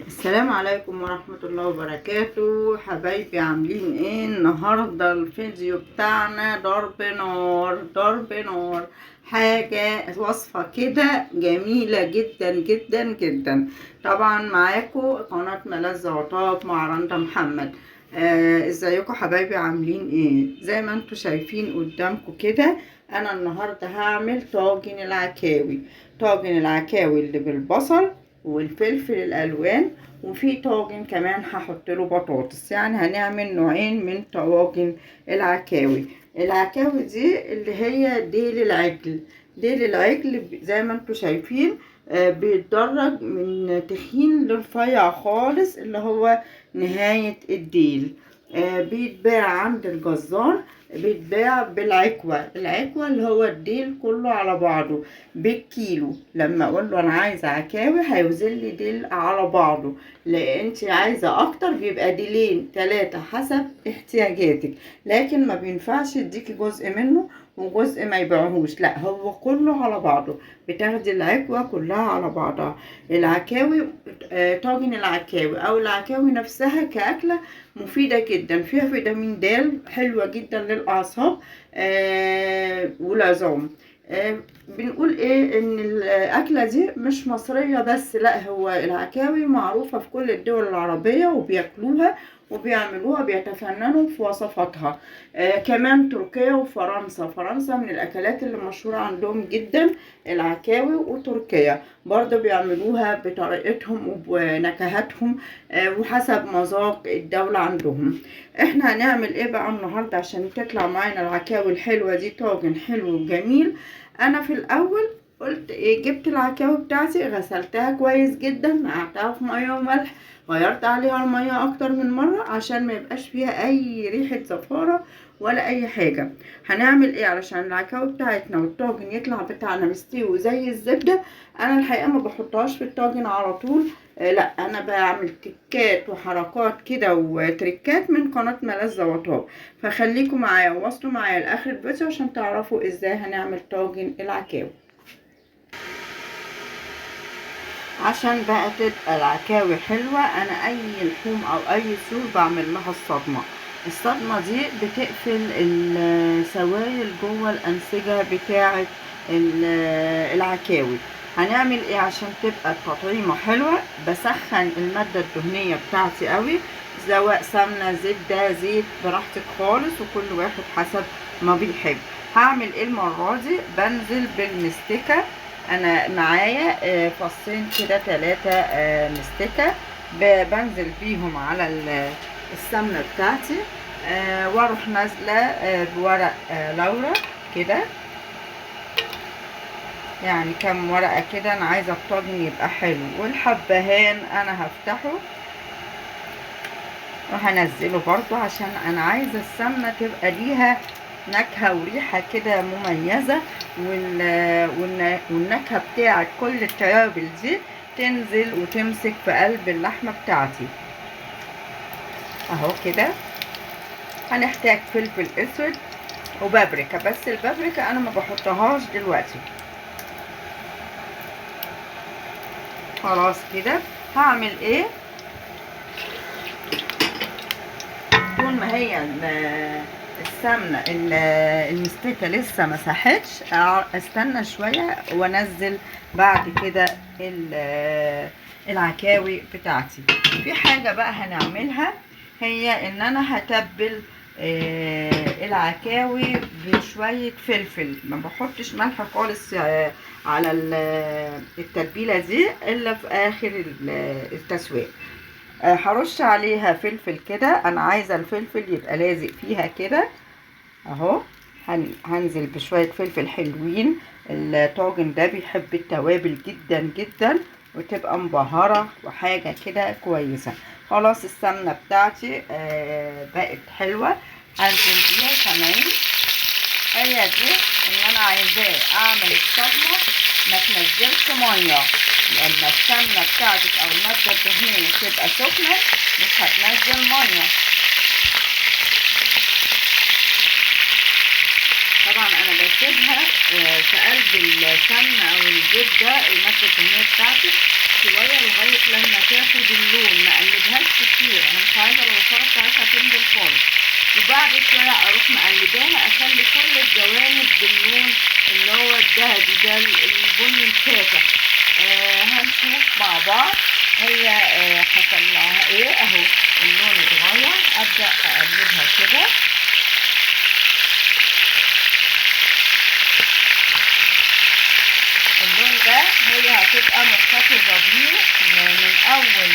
السلام عليكم ورحمة الله وبركاته. حبايبي عاملين ايه؟ النهاردة الفيديو بتاعنا ضرب نار ضرب نار، حاجة وصفة كده جميلة جدا جدا جدا. طبعا معاكم قناة ملذ وطاب مع رندا محمد. ازيكم حبايبي عاملين ايه؟ زي ما انتوا شايفين قدامكم كده، انا النهاردة هعمل طاجن العكاوي. طاجن العكاوي اللي بالبصل والفلفل الالوان، وفي طاجن كمان هحط له بطاطس. يعني هنعمل نوعين من طواجن العكاوي. العكاوي دي اللي هي ديل العجل. ديل العجل زي ما انتوا شايفين بيتدرج من تخين لرفيع خالص، اللي هو نهاية الديل. بيتباع عند الجزار، بيتباع بالعكوة. العكوة اللي هو الديل كله على بعضه بالكيلو. لما اقول له انا عايزه عكاوي هيوزن لي ديل على بعضه. لان انت عايزه اكتر بيبقى ديلين 3 حسب احتياجاتك، لكن ما بينفعش تديكي جزء منه وجزء ما يبيعهوش، لا هو كله على بعضه. بتاخدي العكوة كلها على بعضها. العكاوي طاجن العكاوي او العكاوي نفسها كأكلة مفيدة جدا، فيها فيتامين د حلوة جدا للأعصاب والعظام. بنقول ايه ان الاكله دي مش مصريه بس، لا هو العكاوي معروفه في كل الدول العربيه وبياكلوها وبيعملوها، بيتفننوا في وصفاتها. كمان تركيا وفرنسا. فرنسا من الاكلات اللي مشهوره عندهم جدا العكاوي، وتركيا برضه بيعملوها بطريقتهم وبنكهاتهم وحسب مذاق الدوله عندهم. احنا هنعمل ايه بقى النهارده عشان تطلع معانا العكاوي الحلوه دي طاجن حلو وجميل؟ انا في الاول قلت ايه، جبت العكاوي بتاعتي غسلتها كويس جدا، نقعتها في ميه وملح، غيرت عليها الميه اكتر من مره عشان ما يبقاش فيها اي ريحه زفاره ولا اي حاجه. هنعمل ايه علشان العكاوي بتاعتنا والطاجن يطلع بتاعنا مستوي زي الزبده؟ انا الحقيقه ما بحطهاش في الطاجن على طول، لا انا بعمل تكات وحركات كده وتركات من قناه ملذ وطاب. فخليكم معايا وواصلوا معايا لاخر الفيديو عشان تعرفوا ازاي هنعمل طاجن العكاوي. عشان بقى تبقى العكاوي حلوة، انا اي لحوم او اي سور بعمل لها الصدمة. الصدمة دي بتقفل السوائل جوه الانسجة بتاعة العكاوي. هنعمل ايه عشان تبقى التطعيمة حلوة؟ بسخن المادة الدهنية بتاعتي قوي، سواء سمنة زبدة زيت براحتك خالص، وكل واحد حسب ما بيحب. هعمل ايه المرة دي؟ بنزل بالمستكة. انا معايا فصين كده 3 مستكة، بنزل بيهم على السمنة بتاعتي، واروح نازلة بورق لورا كده. يعني كم ورقة كده، انا عايزة الطاجن يبقى حلو. والحبهان انا هفتحه وهنزله برضو عشان انا عايزة السمنة تبقى ليها نكهة وريحة كده مميزة، والنكهة بتاعت كل التوابل دي تنزل وتمسك في قلب اللحمة بتاعتي اهو كده. هنحتاج فلفل اسود وبابريكا، بس البابريكا انا ما بحطهاش دلوقتي. خلاص كده هعمل ايه؟ طول ما هي السمنة المستكة لسه مسحتش، استنى شوية وانزل بعد كده العكاوي بتاعتي. في حاجة بقى هنعملها، هي ان انا هتبل العكاوي بشوية فلفل. ما بحطش ملح خالص على التتبيلة دي الا في اخر التسوية. هرش عليها فلفل كده، انا عايزه الفلفل يبقى لازق فيها كده اهو. هنزل بشويه فلفل حلوين. الطاجن ده بيحب التوابل جدا جدا، وتبقى مبهره وحاجه كده كويسه. خلاص السمنه بتاعتي بقت حلوه، هنزل بيها كمان. هي دي ان انا عايزاه اعمل الصدمه ما تنزلش ميه. لما السمنه بتاعتك او الماده الدهنيه تبقى سخنه مش هتنزل ميه. طبعا انا بسيبها في قلب السمنه او الزبده الماده الدهنيه بتاعتي شويه لغايه لما تاخد اللون، ما اقلبهاش كتير، انا مش عايزه العصاره بتاعتها تنزل خالص. وبعد شويه اروح مقلباها، اخلي كل الجوانب باللون اللي هو الذهبي ده، البني الفاتح. هنشوف مع بعض هي حصل لها ايه. اهو اللون اتغير، ابدا اقلبها كده. اللون ده هي هتبقى محتفظه بيه من اول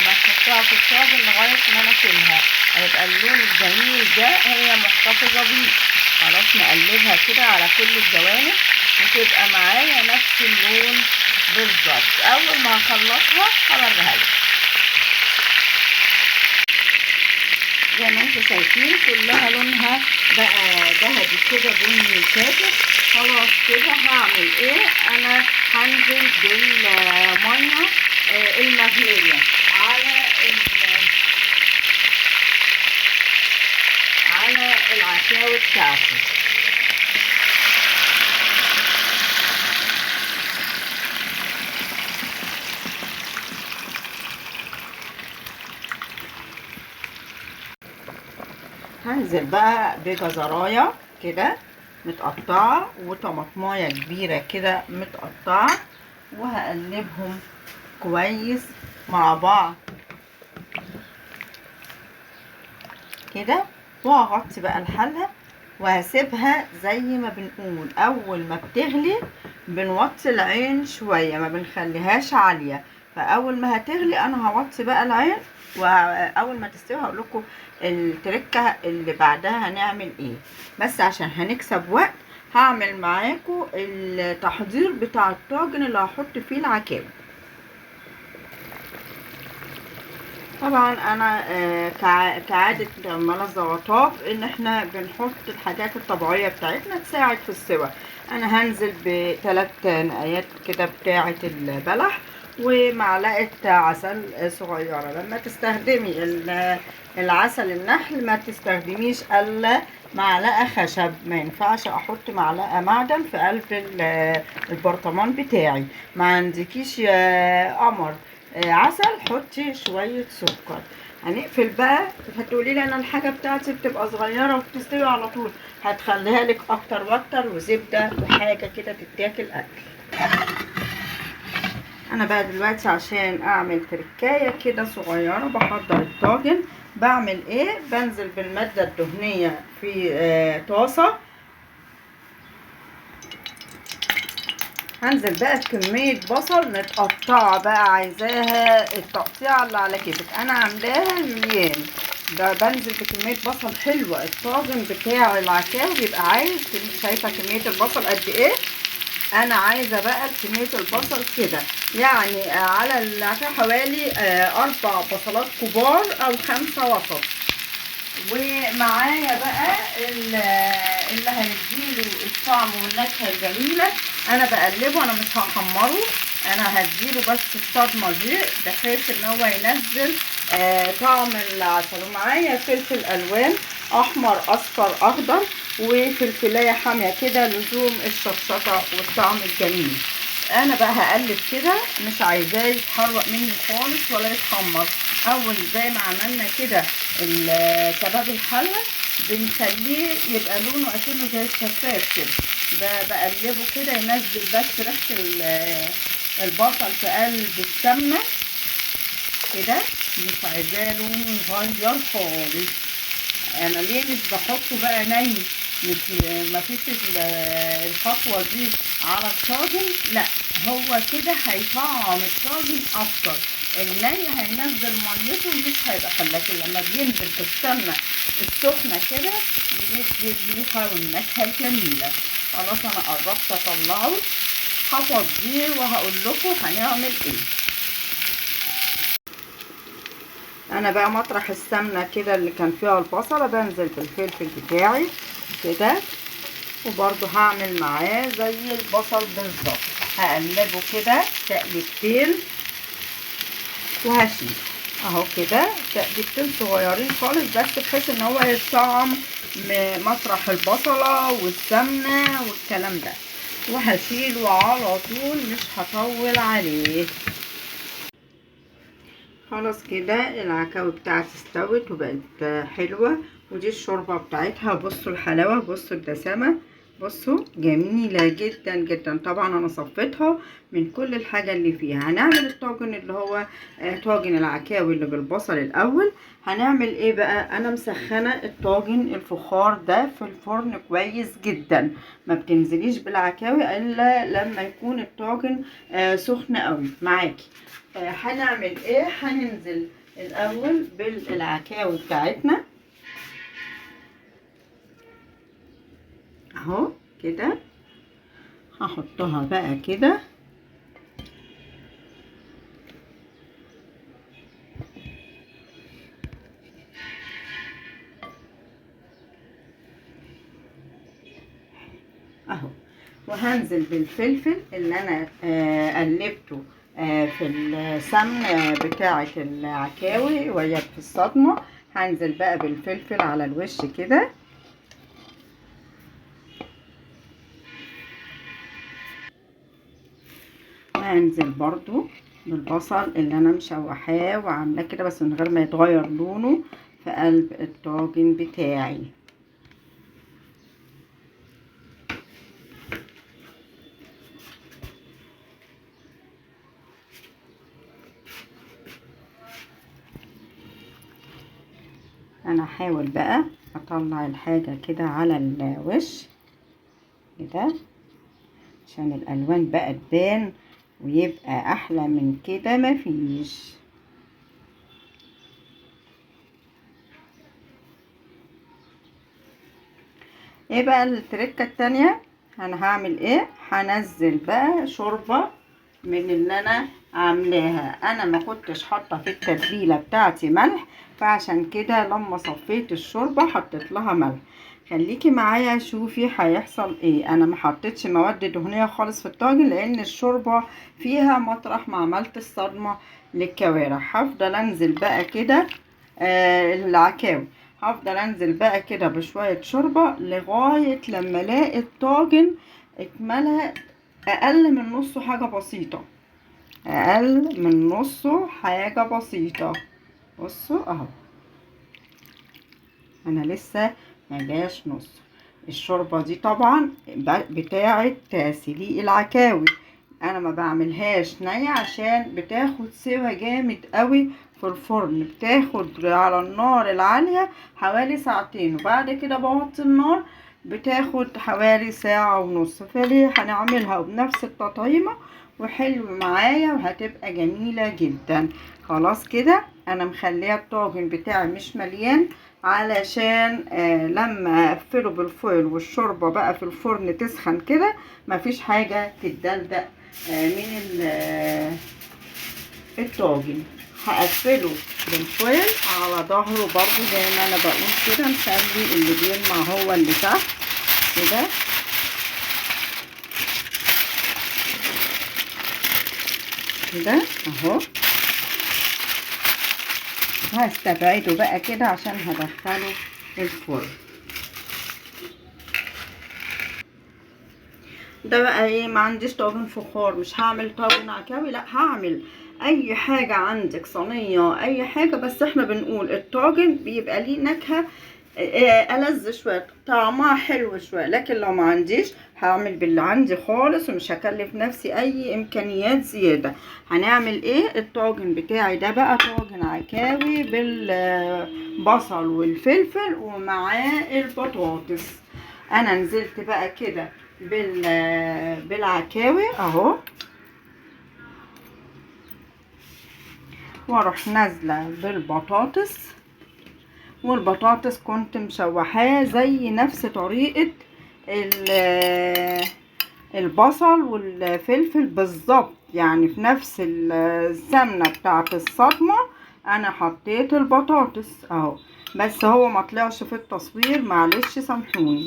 ما احطها في الطاجن لغايه ما انا اشيلها، هيبقى اللون الجميل ده هي محتفظه بيه. خلاص نقلبها كده على كل الجوانب وتبقى معايا نفس اللون بالظبط. اول ما اخلصها هوريها لك. زي ما انتم شايفين كلها لونها بقى ذهبي كده، بني فاتح. خلاص كده هعمل ايه؟ انا هنزل بالميه المغليه على العكاوي بتاعتي. هنزل بقى بجزرايه كده متقطعه وطماطمايه كبيره كده متقطعه، وهقلبهم كويس مع بعض كده، وهغطي بقى الحله وهسيبها زي ما بنقول اول ما بتغلي بنوطي العين شويه، ما بنخليهاش عاليه. فاول ما هتغلي انا هوطي بقى العين، واول ما تستوي هقول لكم التركه اللي بعدها هنعمل ايه. بس عشان هنكسب وقت هعمل معاكم التحضير بتاع الطاجن اللي هحط فيه العكاوي. طبعا انا كعادة مال الزواطات ان احنا بنحط الحاجات الطبيعية بتاعتنا تساعد في السوا. انا هنزل ب3 نقايات كده بتاعة البلح ومعلقة عسل صغيرة. لما تستخدمي العسل النحل ما تستخدميش الا معلقة خشب، ما ينفعش احط معلقة معدن في قلب البرطمان بتاعي. ما عندكيش يا قمر عسل حطي شويه سكر. هنقفل بقى. هتقولي لي انا الحاجه بتاعتي بتبقى صغيره وبتستوي على طول، هتخليها لك اكتر واكتر، وزبده وحاجه كده تتاكل اكل. انا بقى دلوقتي عشان اعمل تركايه كده صغيره بحضر الطاجن. بعمل ايه؟ بنزل بالماده الدهنيه في طاسه. هنزل بقى بكمية بصل متقطعة بقى، عايزاها التقطيعة اللي على كيفك، انا عاملاها مليان. ده بنزل بكمية بصل حلوة. الطاجن بتاع العكاوي بيبقى عايز، شايفة كمية البصل قد ايه؟ انا عايزة بقى كمية البصل كده، يعني على العكاوي حوالي 4 بصلات كبار او 5 وسط. ومعايا بقى اللي هيديله الطعم والنكهه الجميله. انا بقلبه، انا مش هحمره، انا هديله بس الصدمه دي بحيث ان هو ينزل طعم العسل. ومعايا فلفل الوان احمر اصفر اخضر وفلفلايه حاميه كده لزوم الشطشطه والطعم الجميل. انا بقى هقلب كده، مش عايزاه يتحرق مني خالص ولا يتحمر. اول زي ما عملنا كده كباب الحله بنخليه يبقى لونه اكنه زي الشفاف كده. بقلبه كده ينزل بس ريحه البصل في قلب السمنه كده، مش عايزاه لونه يغير خالص. انا ليه مش بحطه بقى ني؟ مش مفيش الخطوه دي على الطاجن، لا هو كده هيطعم الطاجن اكتر. الني هينزل ميته مش هيبقى حلو، لكن لما بينزل في السمنه السخنه كده بيدي الريحه والنكهه الجميله. خلاص انا قربت اطلعه، هفضيه وهقول لكم هنعمل ايه. انا بقى مطرح السمنه كده اللي كان فيها البصله بنزل بالفلفل بتاعي كده، وبرده هعمل معاه زي البصل بالظبط. هقلبه كده تقليبتين وهشيل اهو كده تقليبتين صغيرين خالص، بس بحيث ان هو يتطعم مطرح البصله والسمنه والكلام ده. وهشيله على طول، مش هطول عليه. خلاص كده العكاوي بتاعتي استوت وبقت حلوة، ودي الشوربة بتاعتها. بصوا الحلاوة، بصوا الدسامة، بصوا جميلة جدا جدا. طبعا انا صفيتها من كل الحاجة اللي فيها. هنعمل الطاجن اللي هو طاجن العكاوي اللي بالبصل الاول. هنعمل ايه بقى؟ انا مسخنة الطاجن الفخار ده في الفرن كويس جدا. ما بتنزليش بالعكاوي الا لما يكون الطاجن سخن قوي معاكي. هنعمل ايه؟ هننزل الاول بالعكاوي بتاعتنا اهو كده. هحطها بقى كده اهو، وهنزل بالفلفل اللي انا قلبته في السمن بتاعة العكاوي وهي في الصدمة. هنزل بقى بالفلفل على الوش كده، وهنزل برضو بالبصل اللي انا مشوحاه وعاملاه كده بس من غير ما يتغير لونه في قلب الطاجن بتاعي. انا هحاول بقى اطلع الحاجة كده على الوش كده عشان الالوان بقى تبان ويبقى احلى من كده مفيش. ايه بقى التركة التانية؟ انا هعمل ايه؟ هنزل بقى شوربة من اللي انا عاملاها. انا ما كنتش حاطه في التتبيله بتاعتي ملح، فعشان كده لما صفيت الشوربه حطيت لها ملح. خليكي معايا شوفي هيحصل ايه. انا ما حطيتش مواد دهنيه خالص في الطاجن لان الشوربه فيها مطرح ما عملت الصدمه للكوارع. هفضل انزل بقى كده العكاوي، هفضل انزل بقى كده بشويه شوربه لغايه لما الاقي الطاجن اتملى اقل من نصه حاجه بسيطه، اقل من نصه حاجة بسيطة. بصوا اهو انا لسه مجاش نص. الشوربة دي طبعا بتاعة سليق العكاوي، انا ما بعملهاش نية عشان بتاخد سوا جامد قوي في الفرن. بتاخد على النار العالية حوالي ساعتين وبعد كده بوطي النار بتاخد حوالي ساعة ونص. فليه هنعملها بنفس التطعيمة وحلو معايا وهتبقى جميلة جدا. خلاص كده انا مخليه الطاجن بتاعي مش مليان علشان لما اقفله بالفويل والشوربه بقى في الفرن تسخن كده مفيش حاجه تتدلدق من الطاجن. هقفله بالفويل على ظهره برضو زي ما انا بقول كده، نخلي اللي بيلمع هو اللي تحت كده. كده اهو هستبعده بقى كده عشان هدخله الفرن. ده بقى ايه؟ ما عنديش طاجن فخار، مش هعمل طاجن عكاوي، لا هعمل اي حاجة عندك، صينية اي حاجة، بس احنا بنقول الطاجن بيبقى ليه نكهة ألذ شوية، طعمها حلو شوية. لكن لو ما عنديش هعمل باللي عندي خالص ومش هكلف نفسي اي امكانيات زيادة. هنعمل ايه؟ الطاجن بتاعي ده بقى طاجن عكاوي بالبصل والفلفل ومعاه البطاطس. انا نزلت بقى كده بالعكاوي اهو، واروح نازله بالبطاطس. والبطاطس كنت مشوحاه زي نفس طريقه البصل والفلفل بالظبط، يعني في نفس السمنه بتاعه الصدمه انا حطيت البطاطس اهو. بس هو ما طلعش في التصوير، معلش سامحوني.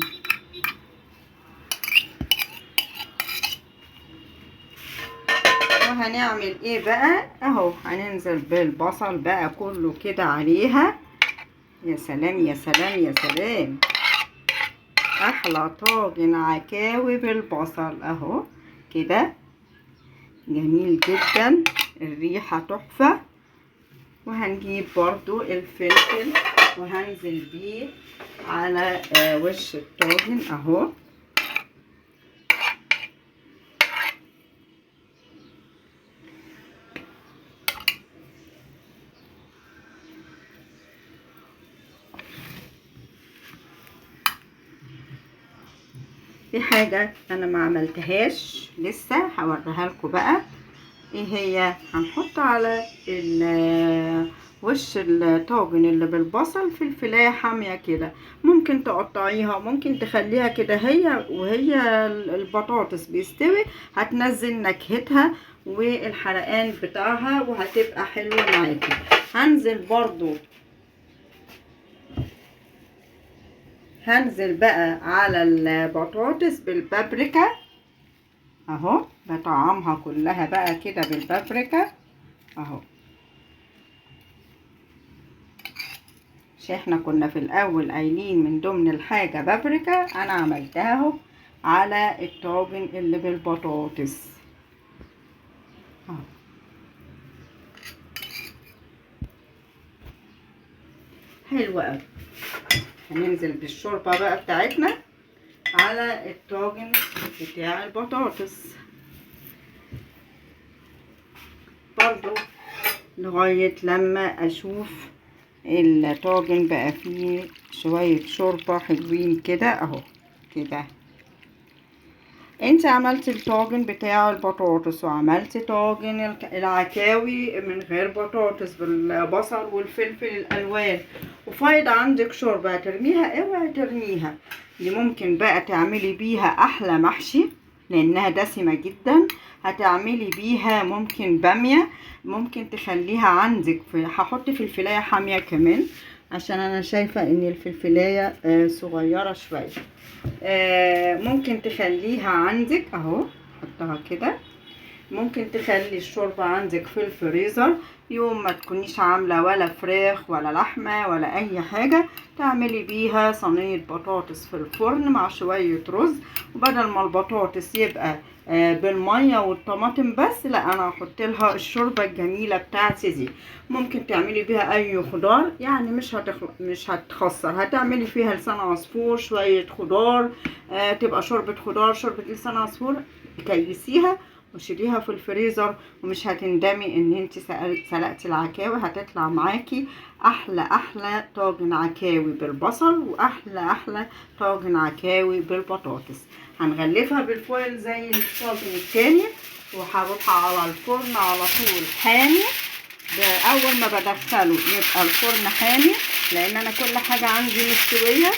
وهنعمل ايه بقى؟ اهو هننزل بالبصل بقى كله كده عليها. يا سلام يا سلام يا سلام، احلى طاجن عكاوي بالبصل اهو كده، جميل جدا، الريحة تحفة. وهنجيب برضو الفلفل وهنزل بيه على وش الطاجن اهو. في حاجة انا ما عملتهاش لسه هوريها لكم بقى ايه هي. هنحط على وش الطاجن اللي بالبصل فلفلايه حاميه كده، ممكن تقطعيها ممكن تخليها كده هي وهي البطاطس بيستوي، هتنزل نكهتها والحرقان بتاعها وهتبقى حلوه معاكي. هنزل بقى على البطاطس بالبابريكا اهو، بطعمها كلها بقى كده بالبابريكا اهو. مش احنا كنا في الاول قايلين من ضمن الحاجة بابريكا؟ انا عملتها اهو على الطاجن اللي بالبطاطس اهو. حلوة اوي. هننزل بالشوربة بقى بتاعتنا على الطاجن بتاع البطاطس برضو لغاية لما اشوف الطاجن بقى فيه شوية شوربة حلوين كده اهو كده. انت عملتي الطاجن بتاع البطاطس وعملتي طاجن العكاوي من غير بطاطس بالبصل والفلفل الالوان وفايض عندك شوربة، هترميها؟ اوعي ترميها، دي ممكن بقى تعملي بيها احلى محشي لانها دسمة جدا. هتعملي بيها ممكن بامية، ممكن تخليها عندك هحط فلفلاية حامية كمان عشان انا شايفة ان الفلفلاية صغيرة شوية. ممكن تخليها عندك اهو، حطها كده. ممكن تخلي الشوربة عندك في الفريزر يوم ما تكونيش عاملة ولا فراخ ولا لحمة ولا اي حاجة، تعملي بيها صينية بطاطس في الفرن مع شوية رز، وبدل ما البطاطس يبقى بالمية والطماطم بس، لا انا هحط لها الشوربة الجميلة بتاعتي دي. ممكن تعملي بيها اي خضار يعني مش هتخسر، هتعملي فيها لسان عصفور شوية خضار، تبقى شوربة خضار، شوربة لسان عصفور، تكيسيها وشيليها في الفريزر ومش هتندمي ان انت سلقتي العكاوي. هتطلع معاكي احلى طاجن عكاوي بالبصل واحلى طاجن عكاوي بالبطاطس. هنغلفها بالفويل زي الطاجن التاني وهروح على الفرن على طول حامي. اول ما بدخله يبقى الفرن حامي لان انا كل حاجه عندي مستويه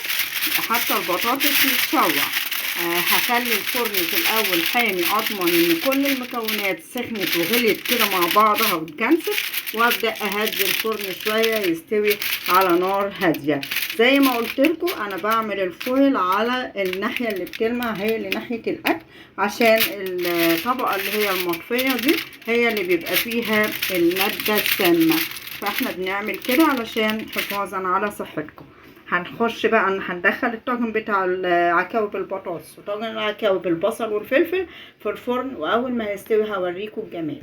حتى البطاطس يتشوح. هخلي الفرن في الاول حامي اضمن ان كل المكونات سخنت وغليت كده مع بعضها واتجانست، وابدا اهدي الفرن شويه يستوي على نار هاديه. زي ما قلت لكم انا بعمل الفويل على الناحيه اللي بتلمع هي اللي ناحيه الاكل، عشان الطبقه اللي هي المطفيه دي هي اللي بيبقى فيها الماده السامه، فاحنا بنعمل كده علشان حفاظا على صحتكم. هنخش بقى هندخل الطاجن بتاع العكاوي بالبطاطس وطاجن العكاوي بالبصل والفلفل في الفرن، واول ما يستوي هوريكم الجمال.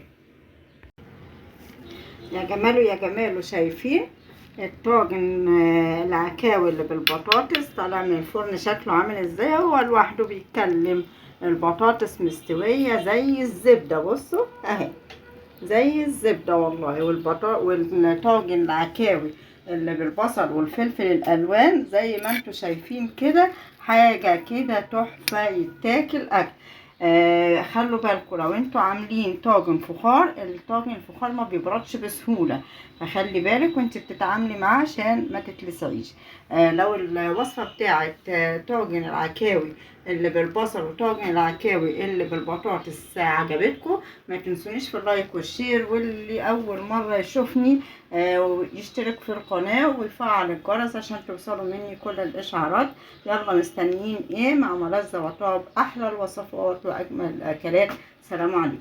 يا جماله يا جماله، شايفين الطاجن العكاوي اللي بالبطاطس طالع من الفرن شكله عامل ازاي؟ هو لوحده بيتكلم. البطاطس مستويه زي الزبده، بصوا اهي زي الزبده والله. والطاجن العكاوي اللي بالبصل والفلفل الالوان زي ما انتوا شايفين كده، حاجه كده تحفه يتاكل اكل. خلوا بالكم لو انتوا عاملين طاجن فخار، الطاجن الفخار ما بيبردش بسهوله، فخلي بالك وانت بتتعاملي معاه عشان ما تتلسعيش. لو الوصفه بتاعت طاجن العكاوي اللي بالبصل وطاجن العكاوي اللي بالبطاطس عجبتكم، ما تنسونيش في اللايك والشير، واللي اول مره يشوفني يشترك في القناه ويفعل الجرس عشان توصلوا مني كل الاشعارات. يلا مستنيين ايه؟ مع ملذ وطاب احلى الوصفات واجمل الاكلات. سلام عليكم.